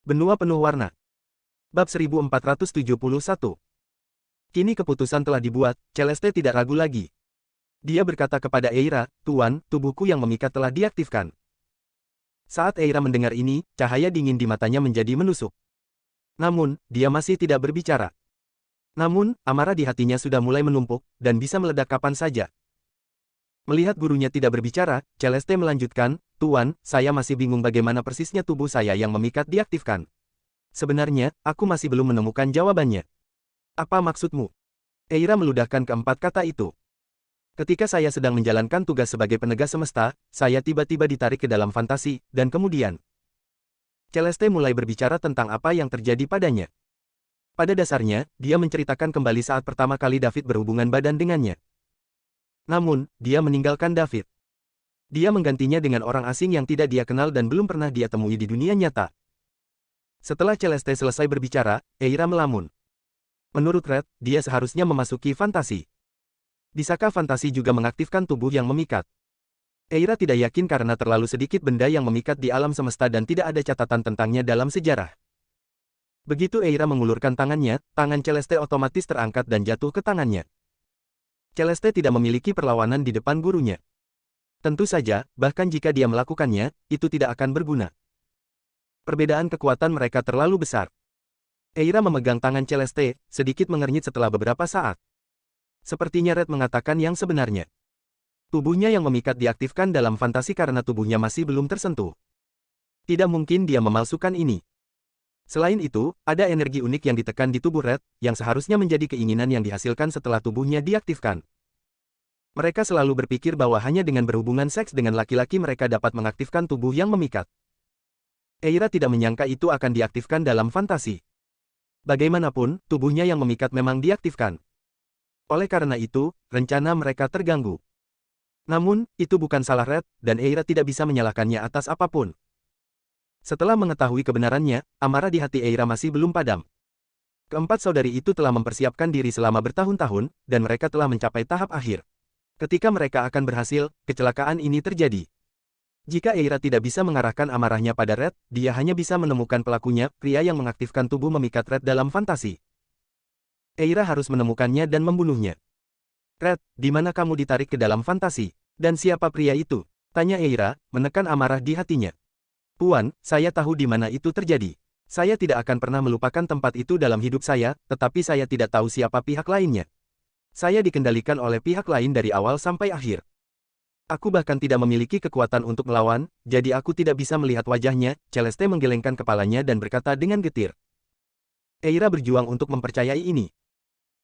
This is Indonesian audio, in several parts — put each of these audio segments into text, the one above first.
Benua penuh warna. Bab 1471. Kini keputusan telah dibuat, Celeste tidak ragu lagi. Dia berkata kepada Eira, "Tuan, tubuhku yang memikat telah diaktifkan." Saat Eira mendengar ini, cahaya dingin di matanya menjadi menusuk. Namun, dia masih tidak berbicara. Namun, amarah di hatinya sudah mulai menumpuk, dan bisa meledak kapan saja. Melihat gurunya tidak berbicara, Celeste melanjutkan, "Tuan, saya masih bingung bagaimana persisnya tubuh saya yang memikat diaktifkan. Sebenarnya, aku masih belum menemukan jawabannya." "Apa maksudmu?" Eira meludahkan keempat kata itu. "Ketika saya sedang menjalankan tugas sebagai penegak semesta, saya tiba-tiba ditarik ke dalam fantasi, dan kemudian..." Celeste mulai berbicara tentang apa yang terjadi padanya. Pada dasarnya, dia menceritakan kembali saat pertama kali David berhubungan badan dengannya. Namun, dia meninggalkan David. Dia menggantinya dengan orang asing yang tidak dia kenal dan belum pernah dia temui di dunia nyata. Setelah Celeste selesai berbicara, Eira melamun. Menurut Red, dia seharusnya memasuki fantasi. Bisakah fantasi juga mengaktifkan tubuh yang memikat? Eira tidak yakin karena terlalu sedikit benda yang memikat di alam semesta dan tidak ada catatan tentangnya dalam sejarah. Begitu Eira mengulurkan tangannya, tangan Celeste otomatis terangkat dan jatuh ke tangannya. Celeste tidak memiliki perlawanan di depan gurunya. Tentu saja, bahkan jika dia melakukannya, itu tidak akan berguna. Perbedaan kekuatan mereka terlalu besar. Eira memegang tangan Celeste, sedikit mengernyit setelah beberapa saat. Sepertinya Red mengatakan yang sebenarnya. Tubuhnya yang memikat diaktifkan dalam fantasi karena tubuhnya masih belum tersentuh. Tidak mungkin dia memalsukan ini. Selain itu, ada energi unik yang ditekan di tubuh Red, yang seharusnya menjadi keinginan yang dihasilkan setelah tubuhnya diaktifkan. Mereka selalu berpikir bahwa hanya dengan berhubungan seks dengan laki-laki mereka dapat mengaktifkan tubuh yang memikat. Eira tidak menyangka itu akan diaktifkan dalam fantasi. Bagaimanapun, tubuhnya yang memikat memang diaktifkan. Oleh karena itu, rencana mereka terganggu. Namun, itu bukan salah Red, dan Eira tidak bisa menyalahkannya atas apapun. Setelah mengetahui kebenarannya, amarah di hati Eira masih belum padam. Keempat saudari itu telah mempersiapkan diri selama bertahun-tahun, dan mereka telah mencapai tahap akhir. Ketika mereka akan berhasil, kecelakaan ini terjadi. Jika Eira tidak bisa mengarahkan amarahnya pada Red, dia hanya bisa menemukan pelakunya, pria yang mengaktifkan tubuh memikat Red dalam fantasi. Eira harus menemukannya dan membunuhnya. "Red, di mana kamu ditarik ke dalam fantasi? Dan siapa pria itu?" tanya Eira, menekan amarah di hatinya. "Tuan, saya tahu di mana itu terjadi. Saya tidak akan pernah melupakan tempat itu dalam hidup saya, tetapi saya tidak tahu siapa pihak lainnya. Saya dikendalikan oleh pihak lain dari awal sampai akhir. Aku bahkan tidak memiliki kekuatan untuk melawan, jadi aku tidak bisa melihat wajahnya." Celeste menggelengkan kepalanya dan berkata dengan getir. Eira berjuang untuk mempercayai ini.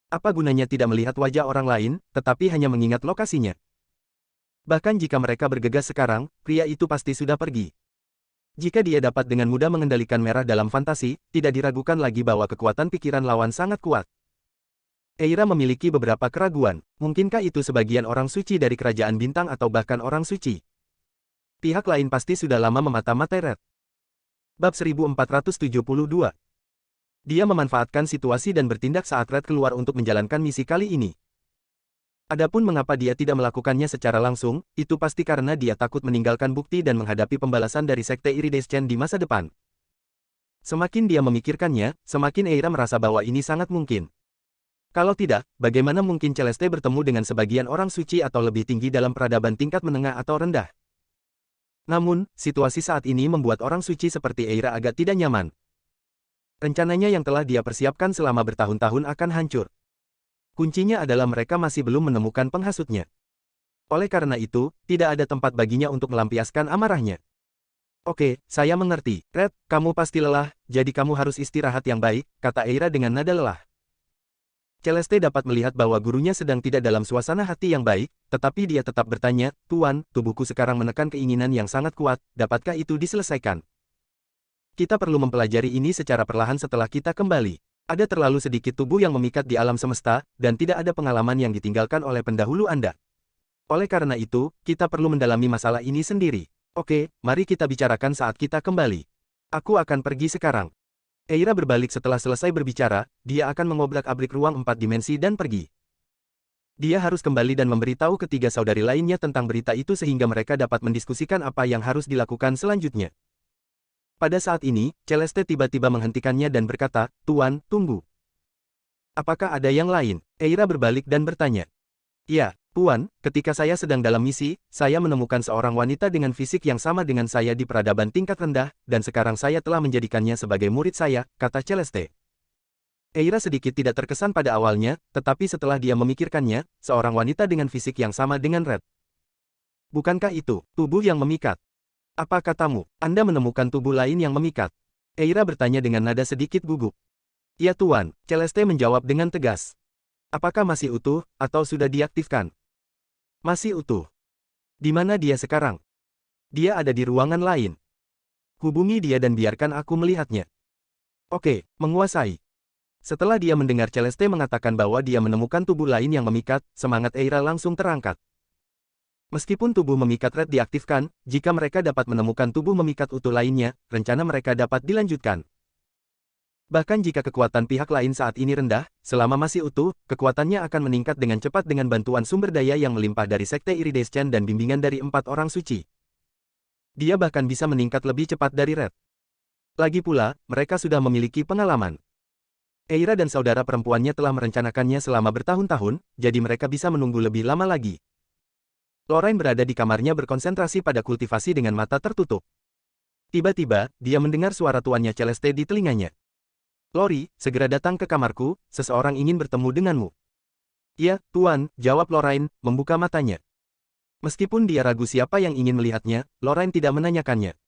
Apa gunanya tidak melihat wajah orang lain, tetapi hanya mengingat lokasinya? Bahkan jika mereka bergegas sekarang, pria itu pasti sudah pergi. Jika dia dapat dengan mudah mengendalikan merah dalam fantasi, tidak diragukan lagi bahwa kekuatan pikiran lawan sangat kuat. Eira memiliki beberapa keraguan. Mungkinkah itu sebagian orang suci dari kerajaan bintang atau bahkan orang suci? Pihak lain pasti sudah lama memata-matai Red. Bab 1472. Dia memanfaatkan situasi dan bertindak saat Red keluar untuk menjalankan misi kali ini. Adapun mengapa dia tidak melakukannya secara langsung, itu pasti karena dia takut meninggalkan bukti dan menghadapi pembalasan dari Sekte Iridescent di masa depan. Semakin dia memikirkannya, semakin Eira merasa bahwa ini sangat mungkin. Kalau tidak, bagaimana mungkin Celeste bertemu dengan sebagian orang suci atau lebih tinggi dalam peradaban tingkat menengah atau rendah? Namun, situasi saat ini membuat orang suci seperti Eira agak tidak nyaman. Rencananya yang telah dia persiapkan selama bertahun-tahun akan hancur. Kuncinya adalah mereka masih belum menemukan penghasutnya. Oleh karena itu, tidak ada tempat baginya untuk melampiaskan amarahnya. "Oke, saya mengerti. Red, kamu pasti lelah, jadi kamu harus istirahat yang baik," kata Eira dengan nada lelah. Celeste dapat melihat bahwa gurunya sedang tidak dalam suasana hati yang baik, tetapi dia tetap bertanya, "Tuan, tubuhku sekarang menekan keinginan yang sangat kuat, dapatkah itu diselesaikan? Kita perlu mempelajari ini secara perlahan setelah kita kembali. Ada terlalu sedikit tubuh yang memikat di alam semesta, dan tidak ada pengalaman yang ditinggalkan oleh pendahulu Anda. Oleh karena itu, kita perlu mendalami masalah ini sendiri. Oke, mari kita bicarakan saat kita kembali. Aku akan pergi sekarang." Eira berbalik setelah selesai berbicara, dia akan mengobrak-abrik ruang 4 dimensi dan pergi. Dia harus kembali dan memberitahu ketiga saudari lainnya tentang berita itu sehingga mereka dapat mendiskusikan apa yang harus dilakukan selanjutnya. Pada saat ini, Celeste tiba-tiba menghentikannya dan berkata, "Tuan, tunggu. Apakah ada yang lain?" Eira berbalik dan bertanya. "Ya, Tuan, ketika saya sedang dalam misi, saya menemukan seorang wanita dengan fisik yang sama dengan saya di peradaban tingkat rendah, dan sekarang saya telah menjadikannya sebagai murid saya," kata Celeste. Eira sedikit tidak terkesan pada awalnya, tetapi setelah dia memikirkannya, seorang wanita dengan fisik yang sama dengan Red. Bukankah itu tubuh yang memikat? Apa katamu, Anda menemukan tubuh lain yang memikat? Eira bertanya dengan nada sedikit gugup. Ya Tuan, Celeste menjawab dengan tegas. Apakah masih utuh, atau sudah diaktifkan? Masih utuh. Di mana dia sekarang? Dia ada di ruangan lain. Hubungi dia dan biarkan aku melihatnya. Oke, menguasai. Setelah dia mendengar Celeste mengatakan bahwa dia menemukan tubuh lain yang memikat, semangat Eira langsung terangkat. Meskipun tubuh memikat Red diaktifkan, jika mereka dapat menemukan tubuh memikat utuh lainnya, rencana mereka dapat dilanjutkan. Bahkan jika kekuatan pihak lain saat ini rendah, selama masih utuh, kekuatannya akan meningkat dengan cepat dengan bantuan sumber daya yang melimpah dari Sekte Iridescent dan bimbingan dari 4 orang suci. Dia bahkan bisa meningkat lebih cepat dari Red. Lagi pula, mereka sudah memiliki pengalaman. Eira dan saudara perempuannya telah merencanakannya selama bertahun-tahun, jadi mereka bisa menunggu lebih lama lagi. Lorraine berada di kamarnya berkonsentrasi pada kultivasi dengan mata tertutup. Tiba-tiba, dia mendengar suara tuannya Celeste di telinganya. "Lori, segera datang ke kamarku, seseorang ingin bertemu denganmu." "Ya, Tuan," jawab Lorraine, membuka matanya. Meskipun dia ragu siapa yang ingin melihatnya, Lorraine tidak menanyakannya.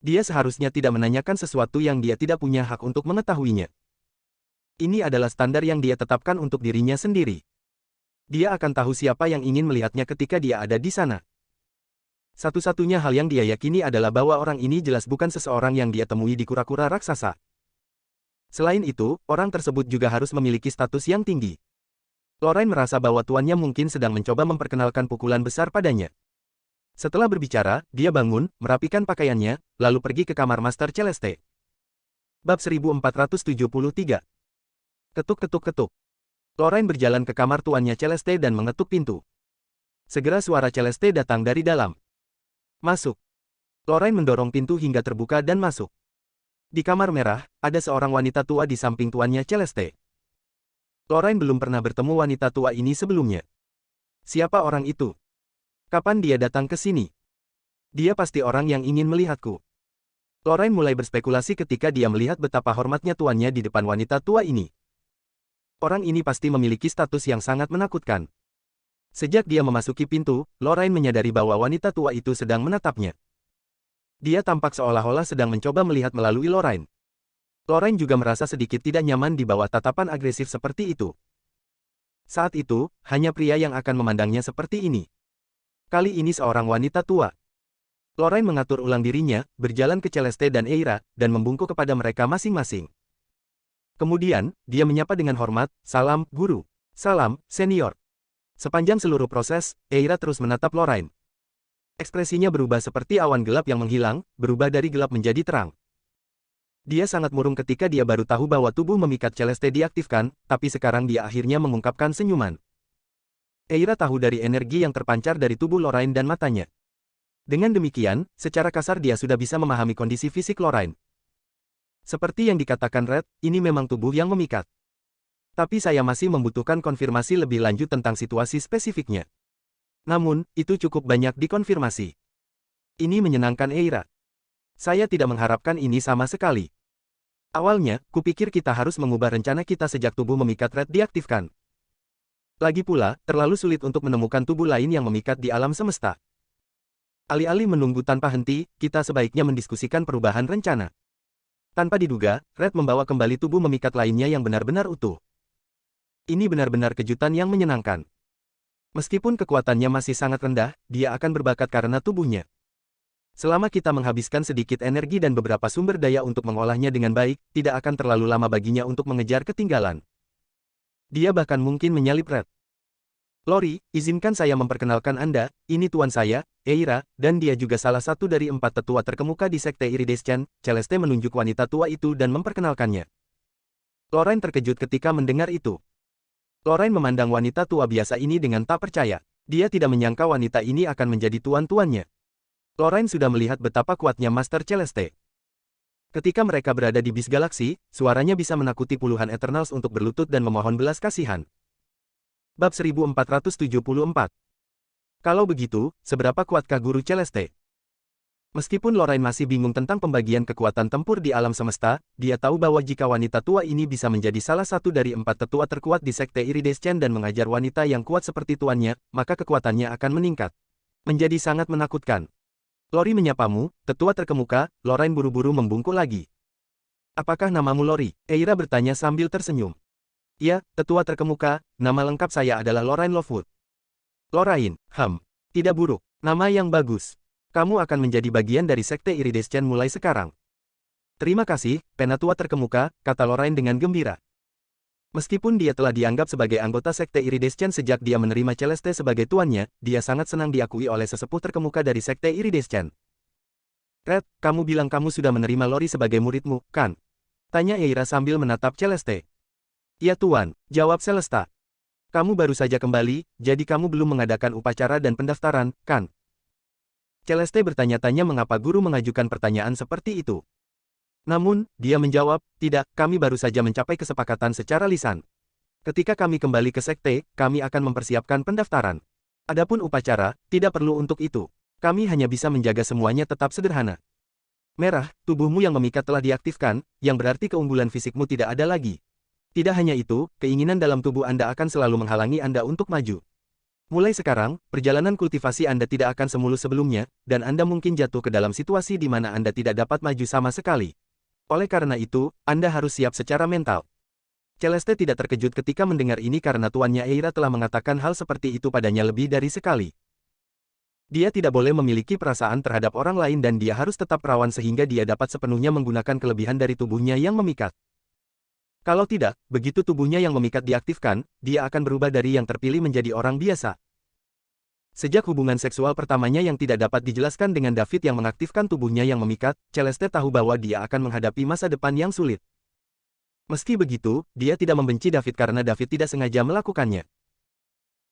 Dia seharusnya tidak menanyakan sesuatu yang dia tidak punya hak untuk mengetahuinya. Ini adalah standar yang dia tetapkan untuk dirinya sendiri. Dia akan tahu siapa yang ingin melihatnya ketika dia ada di sana. Satu-satunya hal yang dia yakini adalah bahwa orang ini jelas bukan seseorang yang dia temui di kura-kura raksasa. Selain itu, orang tersebut juga harus memiliki status yang tinggi. Lorraine merasa bahwa tuannya mungkin sedang mencoba memperkenalkan pukulan besar padanya. Setelah berbicara, dia bangun, merapikan pakaiannya, lalu pergi ke kamar Master Celeste. Bab 1473. Ketuk-ketuk-ketuk. Lorraine berjalan ke kamar tuannya Celeste dan mengetuk pintu. Segera suara Celeste datang dari dalam. "Masuk." Lorraine mendorong pintu hingga terbuka dan masuk. Di kamar merah, ada seorang wanita tua di samping tuannya Celeste. Lorraine belum pernah bertemu wanita tua ini sebelumnya. Siapa orang itu? Kapan dia datang ke sini? Dia pasti orang yang ingin melihatku. Lorraine mulai berspekulasi ketika dia melihat betapa hormatnya tuannya di depan wanita tua ini. Orang ini pasti memiliki status yang sangat menakutkan. Sejak dia memasuki pintu, Lorraine menyadari bahwa wanita tua itu sedang menatapnya. Dia tampak seolah-olah sedang mencoba melihat melalui Lorraine. Lorraine juga merasa sedikit tidak nyaman di bawah tatapan agresif seperti itu. Saat itu, hanya pria yang akan memandangnya seperti ini. Kali ini seorang wanita tua. Lorraine mengatur ulang dirinya, berjalan ke Celeste dan Eira, dan membungkuk kepada mereka masing-masing. Kemudian, dia menyapa dengan hormat, "Salam, Guru." "Salam, Senior." Sepanjang seluruh proses, Eira terus menatap Lorraine. Ekspresinya berubah seperti awan gelap yang menghilang, berubah dari gelap menjadi terang. Dia sangat murung ketika dia baru tahu bahwa tubuh memikat Celeste diaktifkan, tapi sekarang dia akhirnya mengungkapkan senyuman. Eira tahu dari energi yang terpancar dari tubuh Lorraine dan matanya. Dengan demikian, secara kasar dia sudah bisa memahami kondisi fisik Lorraine. Seperti yang dikatakan Red, ini memang tubuh yang memikat. Tapi saya masih membutuhkan konfirmasi lebih lanjut tentang situasi spesifiknya. Namun, itu cukup banyak dikonfirmasi. Ini menyenangkan Eira. Saya tidak mengharapkan ini sama sekali. Awalnya, kupikir kita harus mengubah rencana kita sejak tubuh memikat Red diaktifkan. Lagi pula, terlalu sulit untuk menemukan tubuh lain yang memikat di alam semesta. Alih-alih menunggu tanpa henti, kita sebaiknya mendiskusikan perubahan rencana. Tanpa diduga, Red membawa kembali tubuh memikat lainnya yang benar-benar utuh. Ini benar-benar kejutan yang menyenangkan. Meskipun kekuatannya masih sangat rendah, dia akan berbakat karena tubuhnya. Selama kita menghabiskan sedikit energi dan beberapa sumber daya untuk mengolahnya dengan baik, tidak akan terlalu lama baginya untuk mengejar ketinggalan. Dia bahkan mungkin menyalip Red. "Lori, izinkan saya memperkenalkan Anda, ini tuan saya, Eira, dan dia juga salah satu dari 4 tetua terkemuka di Sekte Iridescent." Celeste menunjuk wanita tua itu dan memperkenalkannya. Lorraine terkejut ketika mendengar itu. Lorraine memandang wanita tua biasa ini dengan tak percaya. Dia tidak menyangka wanita ini akan menjadi tuan-tuannya. Lorraine sudah melihat betapa kuatnya Master Celeste. Ketika mereka berada di bis galaksi, suaranya bisa menakuti puluhan Eternals untuk berlutut dan memohon belas kasihan. Bab 1474. Kalau begitu, seberapa kuatkah Guru Celeste? Meskipun Lorraine masih bingung tentang pembagian kekuatan tempur di alam semesta, dia tahu bahwa jika wanita tua ini bisa menjadi salah satu dari 4 tetua terkuat di Sekte Iridescent dan mengajar wanita yang kuat seperti tuannya, maka kekuatannya akan meningkat. Menjadi sangat menakutkan. Lori menyapamu, tetua terkemuka. Lorraine buru-buru membungkuk lagi. Apakah namamu Lori? Eira bertanya sambil tersenyum. Ya, tetua terkemuka, nama lengkap saya adalah Lorraine Lovewood. Lorraine, tidak buruk, nama yang bagus. Kamu akan menjadi bagian dari Sekte Iridescent mulai sekarang. Terima kasih, penatua terkemuka, kata Lorraine dengan gembira. Meskipun dia telah dianggap sebagai anggota Sekte Iridescent sejak dia menerima Celeste sebagai tuannya, dia sangat senang diakui oleh sesepuh terkemuka dari Sekte Iridescent. Red, kamu bilang kamu sudah menerima Lori sebagai muridmu, kan? Tanya Eira sambil menatap Celeste. Ya tuan, jawab Celesta. Kamu baru saja kembali, jadi kamu belum mengadakan upacara dan pendaftaran, kan? Celeste bertanya-tanya mengapa guru mengajukan pertanyaan seperti itu. Namun, dia menjawab, tidak, kami baru saja mencapai kesepakatan secara lisan. Ketika kami kembali ke sekte, kami akan mempersiapkan pendaftaran. Adapun upacara, tidak perlu untuk itu. Kami hanya bisa menjaga semuanya tetap sederhana. Merah, tubuhmu yang memikat telah diaktifkan, yang berarti keunggulan fisikmu tidak ada lagi. Tidak hanya itu, keinginan dalam tubuh Anda akan selalu menghalangi Anda untuk maju. Mulai sekarang, perjalanan kultivasi Anda tidak akan semulus sebelumnya, dan Anda mungkin jatuh ke dalam situasi di mana Anda tidak dapat maju sama sekali. Oleh karena itu, Anda harus siap secara mental. Celeste tidak terkejut ketika mendengar ini karena tuannya Eira telah mengatakan hal seperti itu padanya lebih dari sekali. Dia tidak boleh memiliki perasaan terhadap orang lain dan dia harus tetap perawan sehingga dia dapat sepenuhnya menggunakan kelebihan dari tubuhnya yang memikat. Kalau tidak, begitu tubuhnya yang memikat diaktifkan, dia akan berubah dari yang terpilih menjadi orang biasa. Sejak hubungan seksual pertamanya yang tidak dapat dijelaskan dengan David yang mengaktifkan tubuhnya yang memikat, Celeste tahu bahwa dia akan menghadapi masa depan yang sulit. Meski begitu, dia tidak membenci David karena David tidak sengaja melakukannya.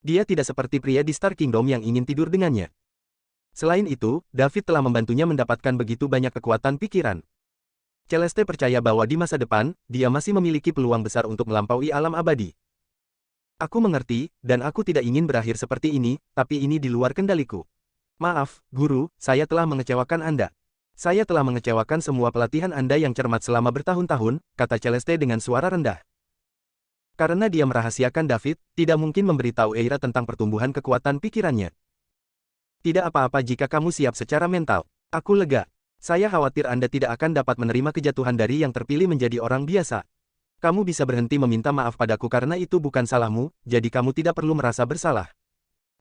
Dia tidak seperti pria di Star Kingdom yang ingin tidur dengannya. Selain itu, David telah membantunya mendapatkan begitu banyak kekuatan pikiran. Celeste percaya bahwa di masa depan, dia masih memiliki peluang besar untuk melampaui alam abadi. Aku mengerti, dan aku tidak ingin berakhir seperti ini, tapi ini di luar kendaliku. Maaf, Guru, saya telah mengecewakan Anda. Saya telah mengecewakan semua pelatihan Anda yang cermat selama bertahun-tahun, kata Celeste dengan suara rendah. Karena dia merahasiakan David, tidak mungkin memberitahu Eira tentang pertumbuhan kekuatan pikirannya. Tidak apa-apa jika kamu siap secara mental. Aku lega. Saya khawatir Anda tidak akan dapat menerima kejatuhan dari yang terpilih menjadi orang biasa. Kamu bisa berhenti meminta maaf padaku karena itu bukan salahmu, jadi kamu tidak perlu merasa bersalah.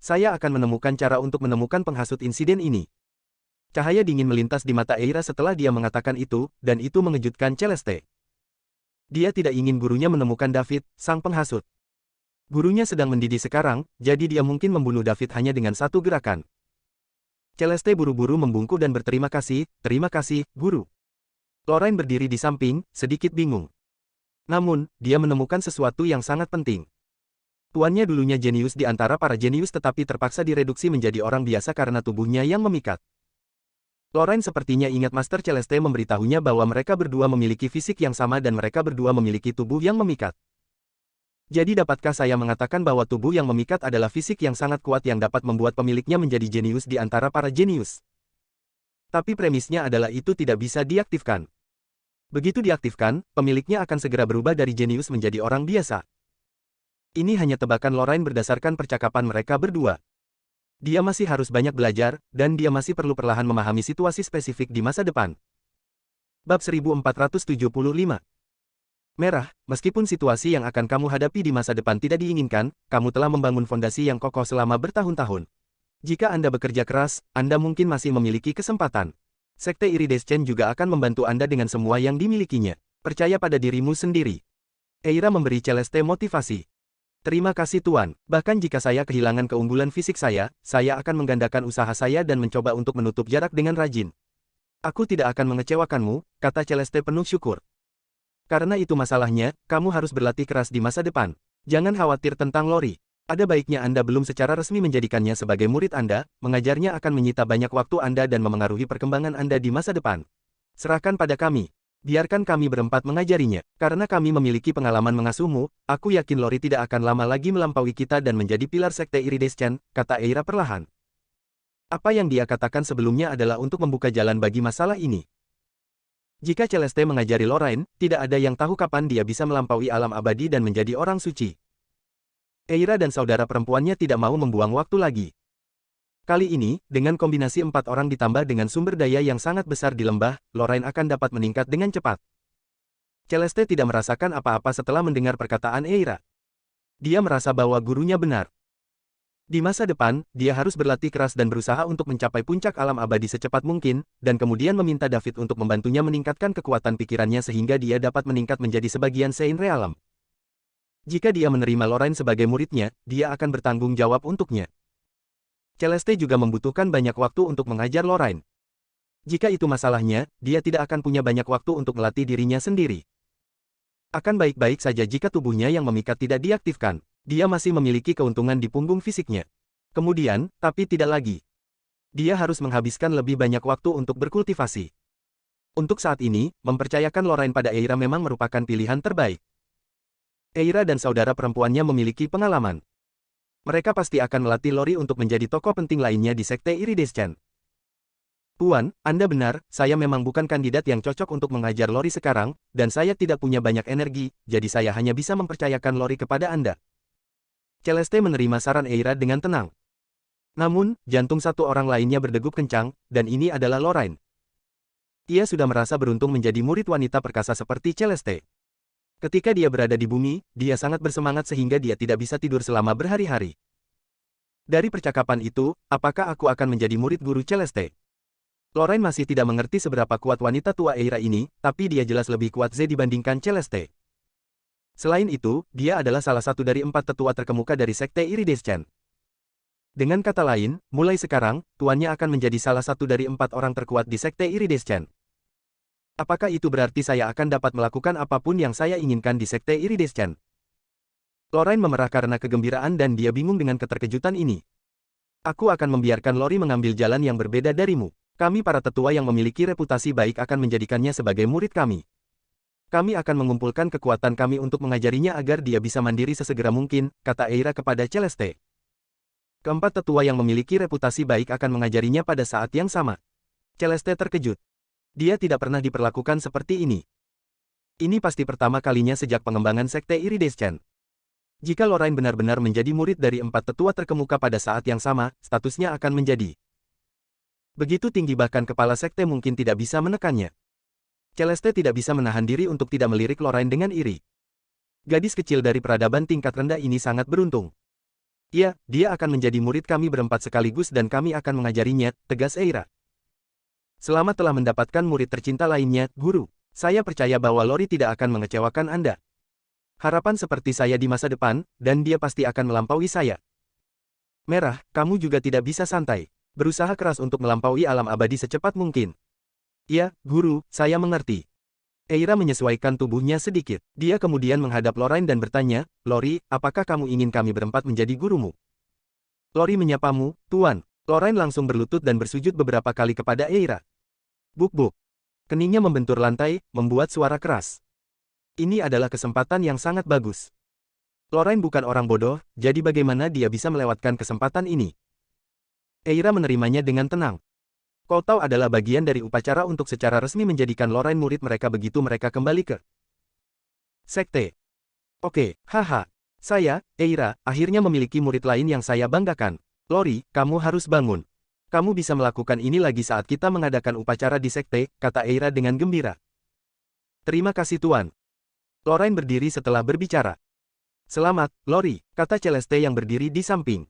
Saya akan menemukan cara untuk menemukan penghasut insiden ini. Cahaya dingin melintas di mata Eira setelah dia mengatakan itu, dan itu mengejutkan Celeste. Dia tidak ingin gurunya menemukan David, sang penghasut. Gurunya sedang mendidih sekarang, jadi dia mungkin membunuh David hanya dengan satu gerakan. Celeste buru-buru membungkuk dan berterima kasih, terima kasih, Guru. Lorraine berdiri di samping, sedikit bingung. Namun, dia menemukan sesuatu yang sangat penting. Tuannya dulunya jenius di antara para jenius tetapi terpaksa direduksi menjadi orang biasa karena tubuhnya yang memikat. Lorraine sepertinya ingat Master Celeste memberitahunya bahwa mereka berdua memiliki fisik yang sama dan mereka berdua memiliki tubuh yang memikat. Jadi dapatkah saya mengatakan bahwa tubuh yang memikat adalah fisik yang sangat kuat yang dapat membuat pemiliknya menjadi jenius di antara para jenius? Tapi premisnya adalah itu tidak bisa diaktifkan. Begitu diaktifkan, pemiliknya akan segera berubah dari jenius menjadi orang biasa. Ini hanya tebakan Lorraine berdasarkan percakapan mereka berdua. Dia masih harus banyak belajar, dan dia masih perlu perlahan memahami situasi spesifik di masa depan. Bab 1475. Merah, meskipun situasi yang akan kamu hadapi di masa depan tidak diinginkan, kamu telah membangun fondasi yang kokoh selama bertahun-tahun. Jika Anda bekerja keras, Anda mungkin masih memiliki kesempatan. Sekte Iridescent juga akan membantu Anda dengan semua yang dimilikinya. Percaya pada dirimu sendiri. Eira memberi Celeste motivasi. Terima kasih Tuan, bahkan jika saya kehilangan keunggulan fisik saya akan menggandakan usaha saya dan mencoba untuk menutup jarak dengan rajin. Aku tidak akan mengecewakanmu, kata Celeste penuh syukur. Karena itu masalahnya, kamu harus berlatih keras di masa depan. Jangan khawatir tentang Lori. Ada baiknya Anda belum secara resmi menjadikannya sebagai murid Anda, mengajarnya akan menyita banyak waktu Anda dan memengaruhi perkembangan Anda di masa depan. Serahkan pada kami. Biarkan kami berempat mengajarinya. Karena kami memiliki pengalaman mengasuhmu, aku yakin Lori tidak akan lama lagi melampaui kita dan menjadi pilar sekte Iridescent, kata Eira perlahan. Apa yang dia katakan sebelumnya adalah untuk membuka jalan bagi masalah ini. Jika Celeste mengajari Lorraine, tidak ada yang tahu kapan dia bisa melampaui alam abadi dan menjadi orang suci. Eira dan saudara perempuannya tidak mau membuang waktu lagi. Kali ini, dengan kombinasi 4 orang ditambah dengan sumber daya yang sangat besar di lembah, Lorraine akan dapat meningkat dengan cepat. Celeste tidak merasakan apa-apa setelah mendengar perkataan Eira. Dia merasa bahwa gurunya benar. Di masa depan, dia harus berlatih keras dan berusaha untuk mencapai puncak alam abadi secepat mungkin, dan kemudian meminta David untuk membantunya meningkatkan kekuatan pikirannya sehingga dia dapat meningkat menjadi sebagian Sein Realm. Jika dia menerima Lorraine sebagai muridnya, dia akan bertanggung jawab untuknya. Celeste juga membutuhkan banyak waktu untuk mengajar Lorraine. Jika itu masalahnya, dia tidak akan punya banyak waktu untuk melatih dirinya sendiri. Akan baik-baik saja jika tubuhnya yang memikat tidak diaktifkan. Dia masih memiliki keuntungan di punggung fisiknya. Kemudian, tapi tidak lagi. Dia harus menghabiskan lebih banyak waktu untuk berkultivasi. Untuk saat ini, mempercayakan Lorraine pada Eira memang merupakan pilihan terbaik. Eira dan saudara perempuannya memiliki pengalaman. Mereka pasti akan melatih Lori untuk menjadi tokoh penting lainnya di sekte Iridescent. Tuan, Anda benar, saya memang bukan kandidat yang cocok untuk mengajar Lori sekarang, dan saya tidak punya banyak energi, jadi saya hanya bisa mempercayakan Lori kepada Anda. Celeste menerima saran Eira dengan tenang. Namun, jantung satu orang lainnya berdegup kencang, dan ini adalah Lorraine. Ia sudah merasa beruntung menjadi murid wanita perkasa seperti Celeste. Ketika dia berada di bumi, dia sangat bersemangat sehingga dia tidak bisa tidur selama berhari-hari. Dari percakapan itu, apakah aku akan menjadi murid guru Celeste? Lorraine masih tidak mengerti seberapa kuat wanita tua Eira ini, tapi dia jelas lebih kuat Z dibandingkan Celeste. Selain itu, dia adalah salah satu dari 4 tetua terkemuka dari sekte Iridescent. Dengan kata lain, mulai sekarang, tuannya akan menjadi salah satu dari 4 orang terkuat di sekte Iridescent. Apakah itu berarti saya akan dapat melakukan apapun yang saya inginkan di sekte Iridescent? Lorraine memerah karena kegembiraan dan dia bingung dengan keterkejutan ini. Aku akan membiarkan Lori mengambil jalan yang berbeda darimu. Kami para tetua yang memiliki reputasi baik akan menjadikannya sebagai murid kami. Kami akan mengumpulkan kekuatan kami untuk mengajarinya agar dia bisa mandiri sesegera mungkin, kata Eira kepada Celeste. Keempat tetua yang memiliki reputasi baik akan mengajarinya pada saat yang sama. Celeste terkejut. Dia tidak pernah diperlakukan seperti ini. Ini pasti pertama kalinya sejak pengembangan sekte Iridescent. Jika Lorraine benar-benar menjadi murid dari 4 tetua terkemuka pada saat yang sama, statusnya akan menjadi begitu tinggi bahkan kepala sekte mungkin tidak bisa menekannya. Celeste tidak bisa menahan diri untuk tidak melirik Lorraine dengan iri. Gadis kecil dari peradaban tingkat rendah ini sangat beruntung. Ya, dia akan menjadi murid kami berempat sekaligus dan kami akan mengajarinya, tegas Eira. Selama telah mendapatkan murid tercinta lainnya, Guru, saya percaya bahwa Lori tidak akan mengecewakan Anda. Harapan seperti saya di masa depan, dan dia pasti akan melampaui saya. Merah, kamu juga tidak bisa santai. Berusaha keras untuk melampaui alam abadi secepat mungkin. Ya, Guru, saya mengerti. Eira menyesuaikan tubuhnya sedikit. Dia kemudian menghadap Lorraine dan bertanya, Lori, apakah kamu ingin kami berempat menjadi gurumu? Lori menyapamu, Tuan. Lorraine langsung berlutut dan bersujud beberapa kali kepada Eira. Buk-buk. Keningnya membentur lantai, membuat suara keras. Ini adalah kesempatan yang sangat bagus. Lorraine bukan orang bodoh, jadi bagaimana dia bisa melewatkan kesempatan ini? Eira menerimanya dengan tenang. Kau tahu adalah bagian dari upacara untuk secara resmi menjadikan Lorraine murid mereka begitu mereka kembali ke sekte. Oke, haha. Saya, Eira, akhirnya memiliki murid lain yang saya banggakan. Lori, kamu harus bangun. Kamu bisa melakukan ini lagi saat kita mengadakan upacara di sekte, kata Eira dengan gembira. Terima kasih Tuan. Lorraine berdiri setelah berbicara. Selamat, Lori, kata Celeste yang berdiri di samping.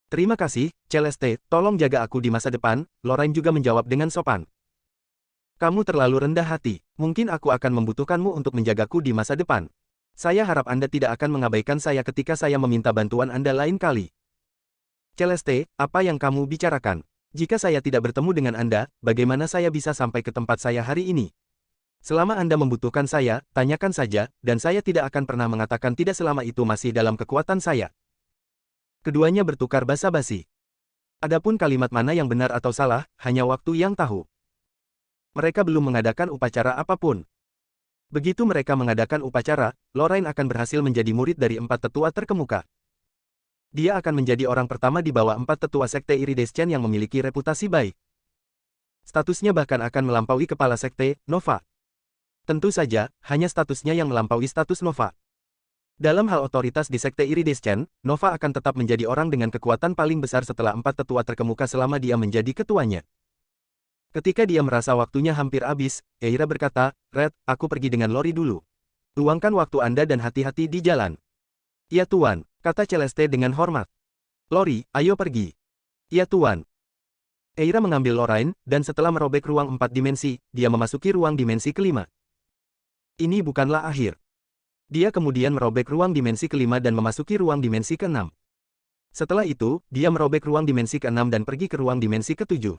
Terima kasih, Celeste, tolong jaga aku di masa depan, Lorraine juga menjawab dengan sopan. Kamu terlalu rendah hati, mungkin aku akan membutuhkanmu untuk menjagaku di masa depan. Saya harap Anda tidak akan mengabaikan saya ketika saya meminta bantuan Anda lain kali. Celeste, apa yang kamu bicarakan? Jika saya tidak bertemu dengan Anda, bagaimana saya bisa sampai ke tempat saya hari ini? Selama Anda membutuhkan saya, tanyakan saja, dan saya tidak akan pernah mengatakan tidak selama itu masih dalam kekuatan saya. Keduanya bertukar basa-basi. Adapun kalimat mana yang benar atau salah, hanya waktu yang tahu. Mereka belum mengadakan upacara apapun. Begitu mereka mengadakan upacara, Lorraine akan berhasil menjadi murid dari 4 tetua terkemuka. Dia akan menjadi orang pertama di bawah 4 tetua sekte Iridescent yang memiliki reputasi baik. Statusnya bahkan akan melampaui kepala sekte, Nova. Tentu saja, hanya statusnya yang melampaui status Nova. Dalam hal otoritas di sekte Iridescent, Nova akan tetap menjadi orang dengan kekuatan paling besar setelah 4 tetua terkemuka selama dia menjadi ketuanya. Ketika dia merasa waktunya hampir habis, Eira berkata, "Red, aku pergi dengan Lori dulu. Luangkan waktu Anda dan hati-hati di jalan." "Ya Tuan," kata Celeste dengan hormat. "Lori, ayo pergi." "Ya Tuan." Eira mengambil Lorraine, dan setelah merobek ruang 4 dimensi, dia memasuki ruang dimensi kelima. Ini bukanlah akhir. Dia kemudian merobek ruang dimensi kelima dan memasuki ruang dimensi keenam. Setelah itu, dia merobek ruang dimensi keenam dan pergi ke ruang dimensi ketujuh.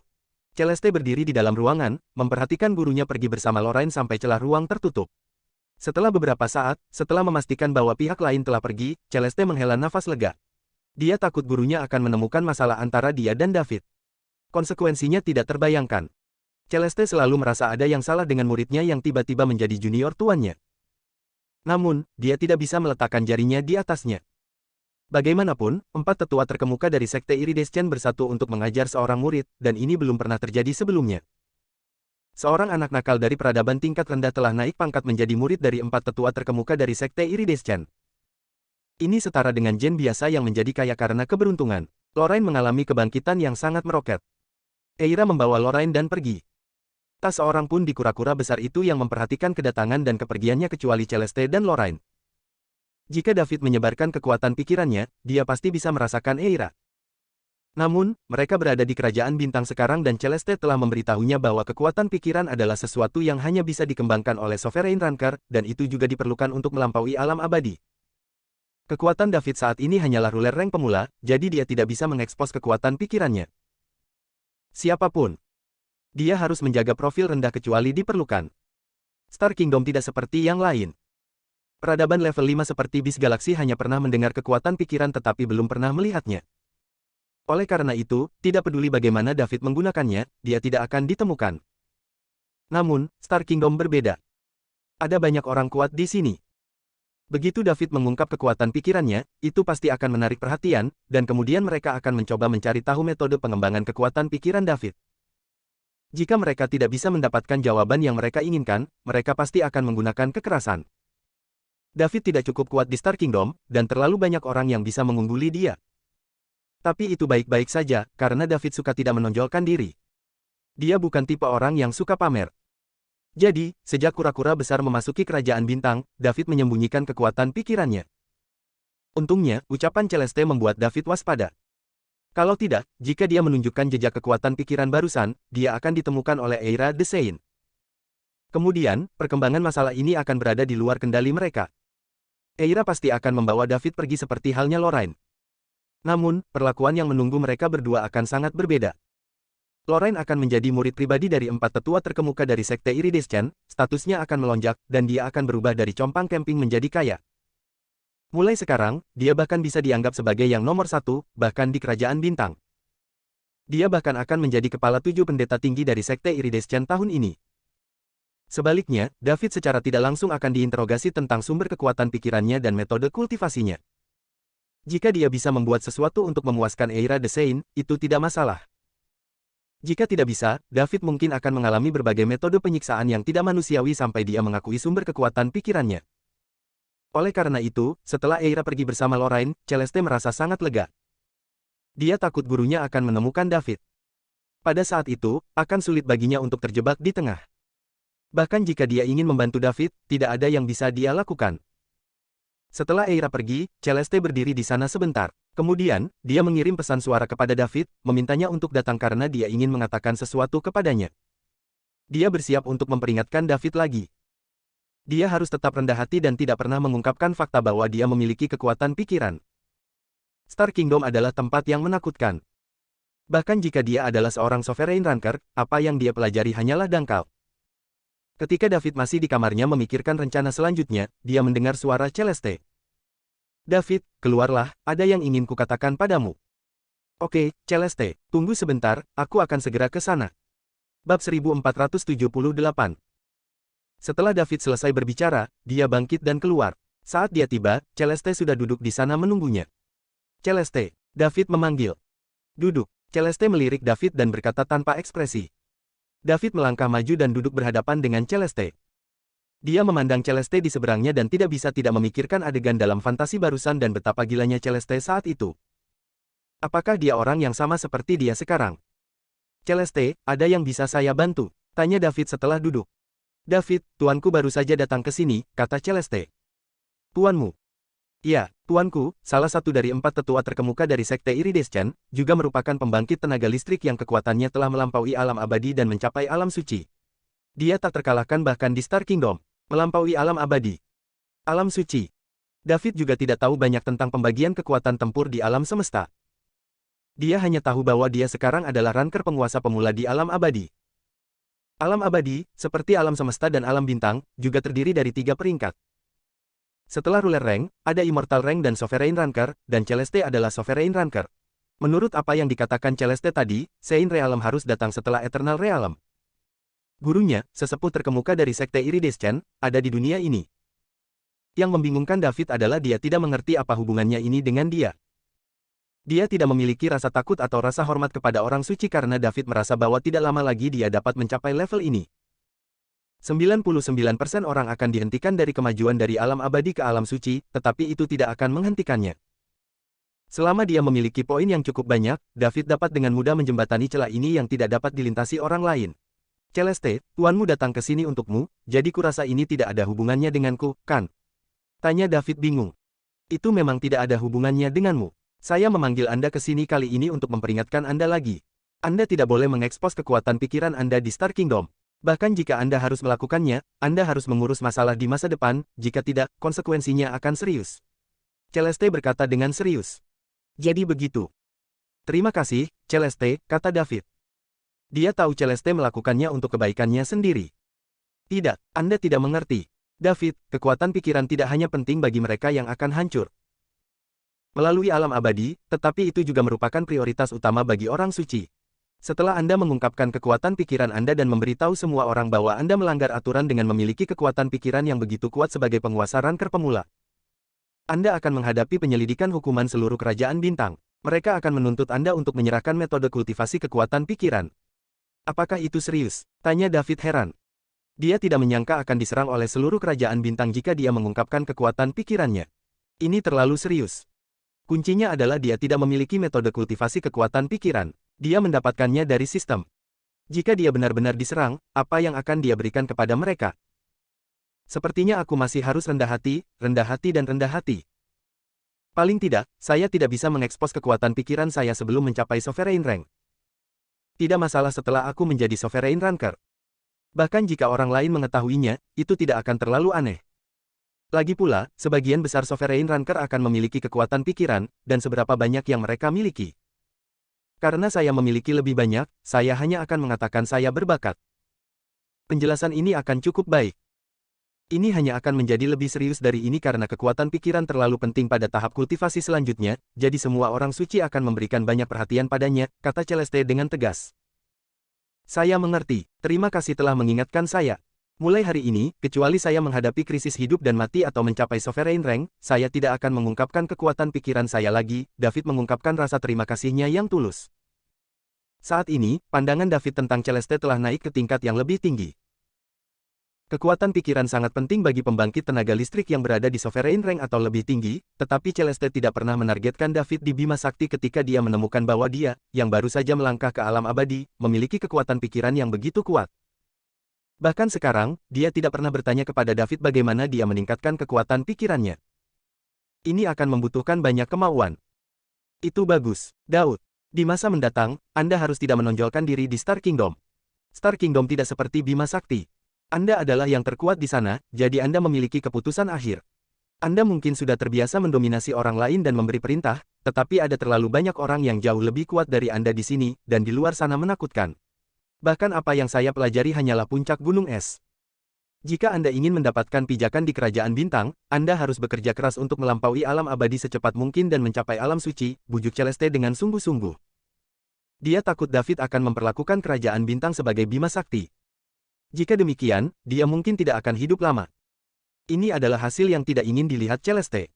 Celeste berdiri di dalam ruangan, memperhatikan gurunya pergi bersama Lorraine sampai celah ruang tertutup. Setelah beberapa saat, setelah memastikan bahwa pihak lain telah pergi, Celeste menghela nafas lega. Dia takut gurunya akan menemukan masalah antara dia dan David. Konsekuensinya tidak terbayangkan. Celeste selalu merasa ada yang salah dengan muridnya yang tiba-tiba menjadi junior tuannya. Namun, dia tidak bisa meletakkan jarinya di atasnya. Bagaimanapun, 4 tetua terkemuka dari sekte Iridescent bersatu untuk mengajar seorang murid, dan ini belum pernah terjadi sebelumnya. Seorang anak nakal dari peradaban tingkat rendah telah naik pangkat menjadi murid dari 4 tetua terkemuka dari sekte Iridescent. Ini setara dengan Jen biasa yang menjadi kaya karena keberuntungan. Lorraine mengalami kebangkitan yang sangat meroket. Eira membawa Lorraine dan pergi. Tak seorang pun di kura-kura besar itu yang memperhatikan kedatangan dan kepergiannya kecuali Celeste dan Lorraine. Jika David menyebarkan kekuatan pikirannya, dia pasti bisa merasakan Eira. Namun, mereka berada di kerajaan bintang sekarang dan Celeste telah memberitahunya bahwa kekuatan pikiran adalah sesuatu yang hanya bisa dikembangkan oleh Sovereign Ranker, dan itu juga diperlukan untuk melampaui alam abadi. Kekuatan David saat ini hanyalah ruler rank pemula, jadi dia tidak bisa mengekspos kekuatan pikirannya. Siapapun, dia harus menjaga profil rendah kecuali diperlukan. Star Kingdom tidak seperti yang lain. Peradaban level 5 seperti Beast Galaxy hanya pernah mendengar kekuatan pikiran tetapi belum pernah melihatnya. Oleh karena itu, tidak peduli bagaimana David menggunakannya, dia tidak akan ditemukan. Namun, Star Kingdom berbeda. Ada banyak orang kuat di sini. Begitu David mengungkap kekuatan pikirannya, itu pasti akan menarik perhatian, dan kemudian mereka akan mencoba mencari tahu metode pengembangan kekuatan pikiran David. Jika mereka tidak bisa mendapatkan jawaban yang mereka inginkan, mereka pasti akan menggunakan kekerasan. David tidak cukup kuat di Star Kingdom, dan terlalu banyak orang yang bisa mengungguli dia. Tapi itu baik-baik saja, karena David suka tidak menonjolkan diri. Dia bukan tipe orang yang suka pamer. Jadi, sejak kura-kura besar memasuki kerajaan bintang, David menyembunyikan kekuatan pikirannya. Untungnya, ucapan Celeste membuat David waspada. Kalau tidak, jika dia menunjukkan jejak kekuatan pikiran barusan, dia akan ditemukan oleh Eira the Saint. Kemudian, perkembangan masalah ini akan berada di luar kendali mereka. Eira pasti akan membawa David pergi seperti halnya Lorraine. Namun, perlakuan yang menunggu mereka berdua akan sangat berbeda. Lorraine akan menjadi murid pribadi dari 4 tetua terkemuka dari sekte Iridescent, statusnya akan melonjak, dan dia akan berubah dari compang camping menjadi kaya. Mulai sekarang, dia bahkan bisa dianggap sebagai yang nomor 1, bahkan di kerajaan bintang. Dia bahkan akan menjadi kepala 7 pendeta tinggi dari sekte Iridescent tahun ini. Sebaliknya, David secara tidak langsung akan diinterogasi tentang sumber kekuatan pikirannya dan metode kultivasinya. Jika dia bisa membuat sesuatu untuk memuaskan Eira the Saint, itu tidak masalah. Jika tidak bisa, David mungkin akan mengalami berbagai metode penyiksaan yang tidak manusiawi sampai dia mengakui sumber kekuatan pikirannya. Oleh karena itu, setelah Eira pergi bersama Lorraine, Celeste merasa sangat lega. Dia takut gurunya akan menemukan David. Pada saat itu, akan sulit baginya untuk terjebak di tengah. Bahkan jika dia ingin membantu David, tidak ada yang bisa dia lakukan. Setelah Eira pergi, Celeste berdiri di sana sebentar. Kemudian, dia mengirim pesan suara kepada David, memintanya untuk datang karena dia ingin mengatakan sesuatu kepadanya. Dia bersiap untuk memperingatkan David lagi. Dia harus tetap rendah hati dan tidak pernah mengungkapkan fakta bahwa dia memiliki kekuatan pikiran. Star Kingdom adalah tempat yang menakutkan. Bahkan jika dia adalah seorang Sovereign Ranker, apa yang dia pelajari hanyalah dangkal. Ketika David masih di kamarnya memikirkan rencana selanjutnya, dia mendengar suara Celeste. "David, keluarlah, ada yang ingin kukatakan padamu." "Oke, Celeste, tunggu sebentar, aku akan segera ke sana." Bab 1478. Setelah David selesai berbicara, dia bangkit dan keluar. Saat dia tiba, Celeste sudah duduk di sana menunggunya. Celeste, David memanggil. Duduk. Celeste melirik David dan berkata tanpa ekspresi. David melangkah maju dan duduk berhadapan dengan Celeste. Dia memandang Celeste di seberangnya dan tidak bisa tidak memikirkan adegan dalam fantasi barusan dan betapa gilanya Celeste saat itu. Apakah dia orang yang sama seperti dia sekarang? Celeste, ada yang bisa saya bantu? Tanya David setelah duduk. David, tuanku baru saja datang ke sini, kata Celeste. Tuanmu? Ya, tuanku, salah satu dari 4 tetua terkemuka dari Sekte Iridescent, juga merupakan pembangkit tenaga listrik yang kekuatannya telah melampaui alam abadi dan mencapai alam suci. Dia tak terkalahkan bahkan di Star Kingdom. Melampaui alam abadi. Alam suci. David juga tidak tahu banyak tentang pembagian kekuatan tempur di alam semesta. Dia hanya tahu bahwa dia sekarang adalah ranker penguasa pemula di alam abadi. Alam abadi, seperti alam semesta dan alam bintang, juga terdiri dari 3 peringkat. Setelah Ruler Rank, ada Immortal Rank dan Sovereign Ranker, dan Celeste adalah Sovereign Ranker. Menurut apa yang dikatakan Celeste tadi, Sein Realm harus datang setelah Eternal Realm. Gurunya, sesepuh terkemuka dari Sekte Iridescent, ada di dunia ini. Yang membingungkan David adalah dia tidak mengerti apa hubungannya ini dengan dia. Dia tidak memiliki rasa takut atau rasa hormat kepada orang suci karena David merasa bahwa tidak lama lagi dia dapat mencapai level ini. 99% orang akan dihentikan dari kemajuan dari alam abadi ke alam suci, tetapi itu tidak akan menghentikannya. Selama dia memiliki poin yang cukup banyak, David dapat dengan mudah menjembatani celah ini yang tidak dapat dilintasi orang lain. Celeste, tuanmu datang ke sini untukmu, jadi kurasa ini tidak ada hubungannya denganku, kan? Tanya David bingung. Itu memang tidak ada hubungannya denganmu. Saya memanggil Anda ke sini kali ini untuk memperingatkan Anda lagi. Anda tidak boleh mengekspos kekuatan pikiran Anda di Star Kingdom. Bahkan jika Anda harus melakukannya, Anda harus mengurus masalah di masa depan, jika tidak, konsekuensinya akan serius. Celeste berkata dengan serius. Jadi begitu. Terima kasih, Celeste, kata David. Dia tahu Celeste melakukannya untuk kebaikannya sendiri. Tidak, Anda tidak mengerti. David, kekuatan pikiran tidak hanya penting bagi mereka yang akan hancur melalui alam abadi, tetapi itu juga merupakan prioritas utama bagi orang suci. Setelah Anda mengungkapkan kekuatan pikiran Anda dan memberitahu semua orang bahwa Anda melanggar aturan dengan memiliki kekuatan pikiran yang begitu kuat sebagai penguasa ranker pemula, Anda akan menghadapi penyelidikan hukuman seluruh kerajaan bintang. Mereka akan menuntut Anda untuk menyerahkan metode kultivasi kekuatan pikiran. Apakah itu serius? Tanya David heran. Dia tidak menyangka akan diserang oleh seluruh kerajaan bintang jika dia mengungkapkan kekuatan pikirannya. Ini terlalu serius. Kuncinya adalah dia tidak memiliki metode kultivasi kekuatan pikiran. Dia mendapatkannya dari sistem. Jika dia benar-benar diserang, apa yang akan dia berikan kepada mereka? Sepertinya aku masih harus rendah hati, dan rendah hati. Paling tidak, saya tidak bisa mengekspos kekuatan pikiran saya sebelum mencapai Sovereign Rank. Tidak masalah setelah aku menjadi Sovereign Ranker. Bahkan jika orang lain mengetahuinya, itu tidak akan terlalu aneh. Lagi pula, sebagian besar Sovereign Ranker akan memiliki kekuatan pikiran, dan seberapa banyak yang mereka miliki. Karena saya memiliki lebih banyak, saya hanya akan mengatakan saya berbakat. Penjelasan ini akan cukup baik. Ini hanya akan menjadi lebih serius dari ini karena kekuatan pikiran terlalu penting pada tahap kultivasi selanjutnya, jadi semua orang suci akan memberikan banyak perhatian padanya, kata Celeste dengan tegas. Saya mengerti, terima kasih telah mengingatkan saya. Mulai hari ini, kecuali saya menghadapi krisis hidup dan mati atau mencapai Sovereign Rank, saya tidak akan mengungkapkan kekuatan pikiran saya lagi. David mengungkapkan rasa terima kasihnya yang tulus. Saat ini, pandangan David tentang Celeste telah naik ke tingkat yang lebih tinggi. Kekuatan pikiran sangat penting bagi pembangkit tenaga listrik yang berada di Sovereign Rank atau lebih tinggi, tetapi Celeste tidak pernah menargetkan David di Bima Sakti ketika dia menemukan bahwa dia, yang baru saja melangkah ke alam abadi, memiliki kekuatan pikiran yang begitu kuat. Bahkan sekarang, dia tidak pernah bertanya kepada David bagaimana dia meningkatkan kekuatan pikirannya. Ini akan membutuhkan banyak kemauan. Itu bagus, Daud. Di masa mendatang, Anda harus tidak menonjolkan diri di Star Kingdom. Star Kingdom tidak seperti Bima Sakti. Anda adalah yang terkuat di sana, jadi Anda memiliki keputusan akhir. Anda mungkin sudah terbiasa mendominasi orang lain dan memberi perintah, tetapi ada terlalu banyak orang yang jauh lebih kuat dari Anda di sini, dan di luar sana menakutkan. Bahkan apa yang saya pelajari hanyalah puncak gunung es. Jika Anda ingin mendapatkan pijakan di kerajaan bintang, Anda harus bekerja keras untuk melampaui alam abadi secepat mungkin dan mencapai alam suci, bujuk Celeste dengan sungguh-sungguh. Dia takut David akan memperlakukan kerajaan bintang sebagai Bima Sakti. Jika demikian, dia mungkin tidak akan hidup lama. Ini adalah hasil yang tidak ingin dilihat Celeste.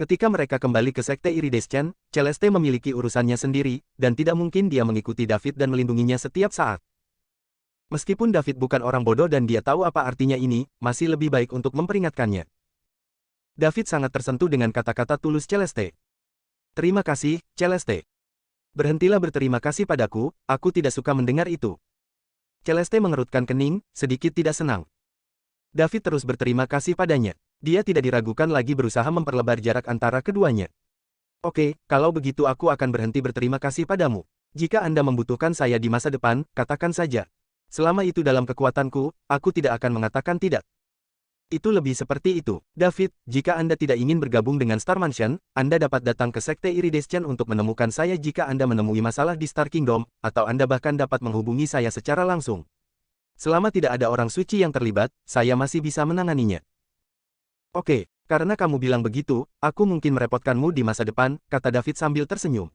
Ketika mereka kembali ke Sekte Iridescent, Celeste memiliki urusannya sendiri, dan tidak mungkin dia mengikuti David dan melindunginya setiap saat. Meskipun David bukan orang bodoh dan dia tahu apa artinya ini, masih lebih baik untuk memperingatkannya. David sangat tersentuh dengan kata-kata tulus Celeste. Terima kasih, Celeste. Berhentilah berterima kasih padaku, aku tidak suka mendengar itu. Celeste mengerutkan kening, sedikit tidak senang. David terus berterima kasih padanya. Dia tidak diragukan lagi berusaha memperlebar jarak antara keduanya. Oke, kalau begitu aku akan berhenti berterima kasih padamu. Jika Anda membutuhkan saya di masa depan, katakan saja. Selama itu dalam kekuatanku, aku tidak akan mengatakan tidak. Itu lebih seperti itu. David, jika Anda tidak ingin bergabung dengan Star Mansion, Anda dapat datang ke Sekte Iridescent untuk menemukan saya jika Anda menemui masalah di Star Kingdom, atau Anda bahkan dapat menghubungi saya secara langsung. Selama tidak ada orang suci yang terlibat, saya masih bisa menanganinya. Oke, karena kamu bilang begitu, aku mungkin merepotkanmu di masa depan, kata David sambil tersenyum.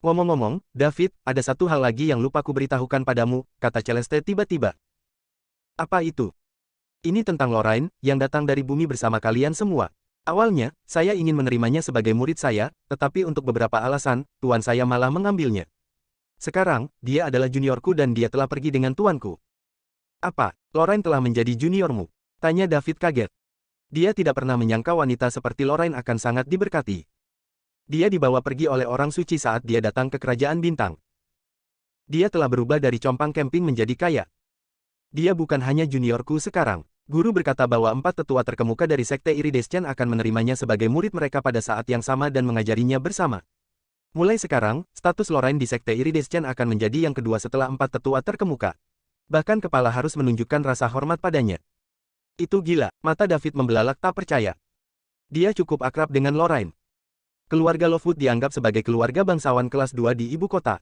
Ngomong-ngomong, David, ada satu hal lagi yang lupa ku beritahukan padamu, kata Celeste tiba-tiba. Apa itu? Ini tentang Lorraine, yang datang dari bumi bersama kalian semua. Awalnya, saya ingin menerimanya sebagai murid saya, tetapi untuk beberapa alasan, tuan saya malah mengambilnya. Sekarang, dia adalah juniorku dan dia telah pergi dengan tuanku. Apa, Lorraine telah menjadi juniormu? Tanya David kaget. Dia tidak pernah menyangka wanita seperti Lorraine akan sangat diberkati. Dia dibawa pergi oleh orang suci saat dia datang ke kerajaan bintang. Dia telah berubah dari compang camping menjadi kaya. Dia bukan hanya juniorku sekarang. Guru berkata bahwa 4 tetua terkemuka dari Sekte Iridescent akan menerimanya sebagai murid mereka pada saat yang sama dan mengajarinya bersama. Mulai sekarang, status Lorraine di Sekte Iridescent akan menjadi yang kedua setelah 4 tetua terkemuka. Bahkan kepala harus menunjukkan rasa hormat padanya. Itu gila, mata David membelalak tak percaya. Dia cukup akrab dengan Lorraine. Keluarga Lovewood dianggap sebagai keluarga bangsawan kelas 2 di ibu kota.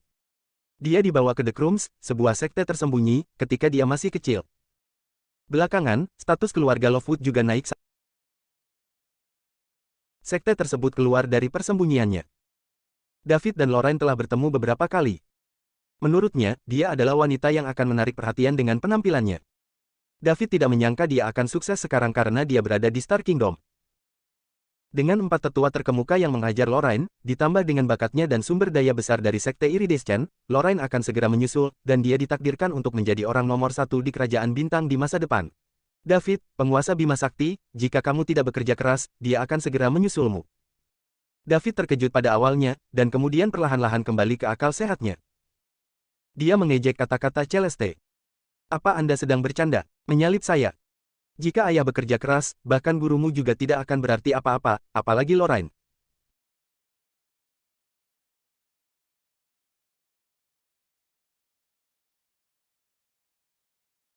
Dia dibawa ke The Crumbs, sebuah sekte tersembunyi, ketika dia masih kecil. Belakangan, status keluarga Lovewood juga naik saat sekte tersebut keluar dari persembunyiannya. David dan Lorraine telah bertemu beberapa kali. Menurutnya, dia adalah wanita yang akan menarik perhatian dengan penampilannya. David tidak menyangka dia akan sukses sekarang karena dia berada di Star Kingdom. Dengan 4 tetua terkemuka yang mengajar Lorraine, ditambah dengan bakatnya dan sumber daya besar dari Sekte Iridescent, Lorraine akan segera menyusul, dan dia ditakdirkan untuk menjadi orang nomor 1 di Kerajaan Bintang di masa depan. David, penguasa Bima Sakti, jika kamu tidak bekerja keras, dia akan segera menyusulmu. David terkejut pada awalnya, dan kemudian perlahan-lahan kembali ke akal sehatnya. Dia mengejek kata-kata Celeste. Apa Anda sedang bercanda? Menyalip saya. Jika ayah bekerja keras, bahkan gurumu juga tidak akan berarti apa-apa, apalagi Lorraine.